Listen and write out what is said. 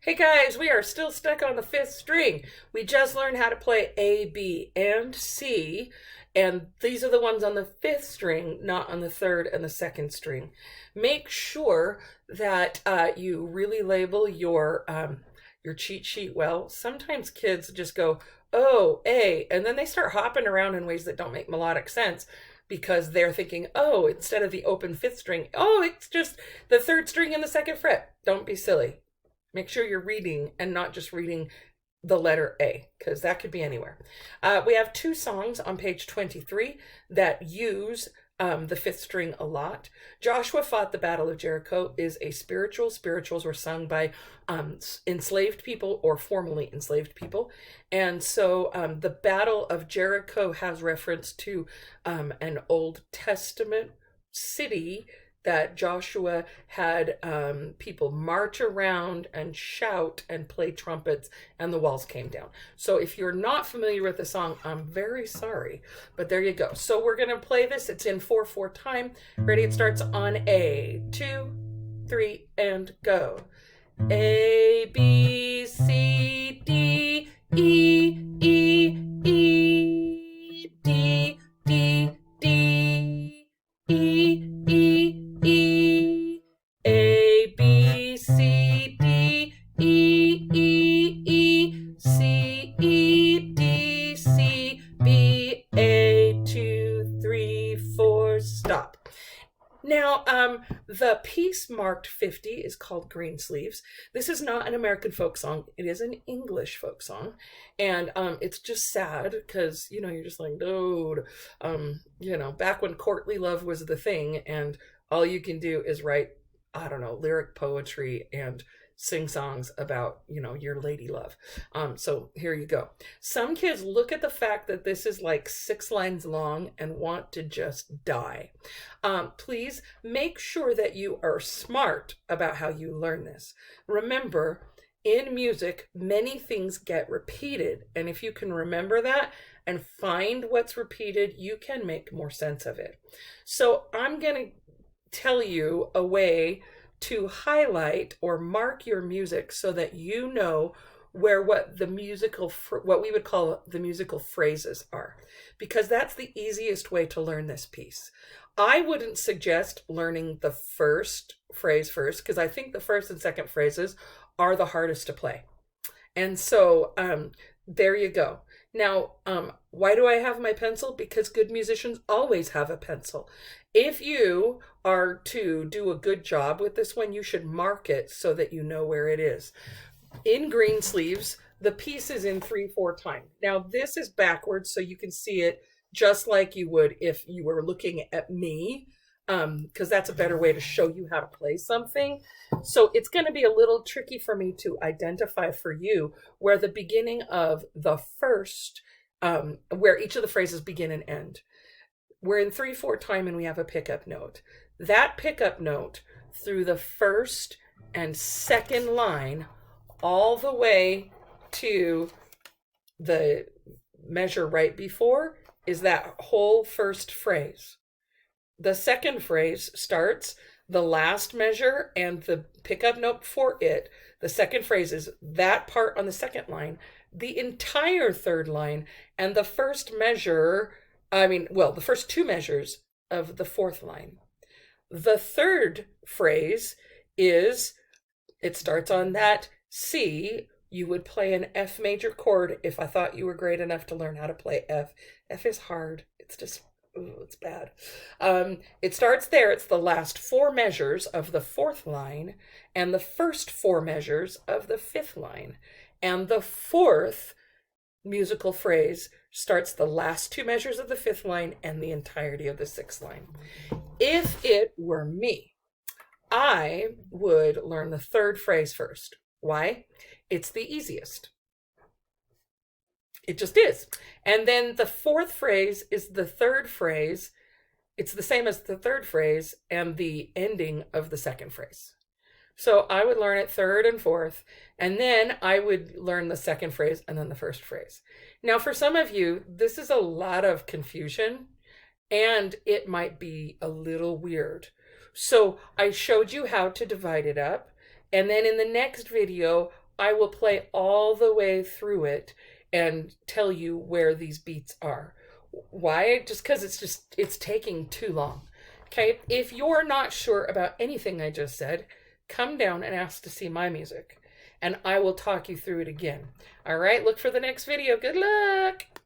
Hey guys, we are still stuck on the fifth string. We just learned how to play A, B, and C, and these are the ones on the fifth string, not on the third and the second string. Make sure that you really label your cheat sheet well. Sometimes kids just go, oh, A, and then they start hopping around in ways that don't make melodic sense because they're thinking, oh, instead of the open fifth string, oh, it's just the third string and the second fret. Don't be silly. Make sure you're reading and not just reading the letter A, because that could be anywhere. We have two songs on page 23 that use the fifth string a lot. Joshua Fought the Battle of Jericho is a spiritual. Spirituals were sung by enslaved people or formerly enslaved people. And so the Battle of Jericho has reference to an Old Testament city that Joshua had people march around and shout and play trumpets, and the walls came down. So if you're not familiar with the song, I'm very sorry, but there you go. So we're gonna play this. It's in 4/4 time. Ready? It starts on A, 2, 3, and go. A, B, C, D, E, E, E, D, D, D, E, E, E, A, B, C, D, E, E, E, C, E, D, C, B, A, 2, 3, 4, stop. Now, the piece marked 50 is called Greensleeves. This is not an American folk song. It is an English folk song. And it's just sad because, you're just like, dude, back when courtly love was the thing and all you can do is write, I don't know, lyric poetry and sing songs about, your lady love. So here you go. Some kids look at the fact that this is like 6 lines long and want to just die. Please make sure that you are smart about how you learn this. Remember, in music, many things get repeated. And if you can remember that and find what's repeated, you can make more sense of it. So I'm going to tell you a way to highlight or mark your music so that you know where what we would call the musical phrases are, because that's the easiest way to learn this piece. I wouldn't suggest learning the first phrase first, because I think the first and second phrases are the hardest to play. And so there you go. Now, why do I have my pencil? Because good musicians always have a pencil. If you are to do a good job with this one, you should mark it so that you know where it is. In Greensleeves, the piece is in 3/4 time. Now, this is backwards, so you can see it just like you would if you were looking at me, because that's a better way to show you how to play something. So it's going to be a little tricky for me to identify for you where the beginning of the first, where each of the phrases begin and end. We're in 3/4 time and we have a pickup note. That pickup note through the first and second line all the way to the measure right before is that whole first phrase. The second phrase starts the last measure and the pickup note before it. The second phrase is that part on the second line, the entire third line, and the first measure, the first 2 measures of the fourth line. The third phrase is, it starts on that C. You would play an F major chord if I thought you were great enough to learn how to play F. F is hard. It's just, it's bad. It starts there. It's the last 4 measures of the fourth line and the first 4 measures of the fifth line. And the fourth musical phrase starts the last 2 measures of the fifth line and the entirety of the sixth line. If it were me, I would learn the third phrase first. Why? It's the easiest. It just is. And then the fourth phrase is the third phrase. It's the same as the third phrase and the ending of the second phrase. So I would learn it third and fourth, and then I would learn the second phrase and then the first phrase. Now, for some of you, this is a lot of confusion, and it might be a little weird. So I showed you how to divide it up, and then in the next video, I will play all the way through it and tell you where these beats are. Why? Just because it's taking too long. Okay, if you're not sure about anything I just said, come down and ask to see my music, and I will talk you through it again. All right, look for the next video. Good luck.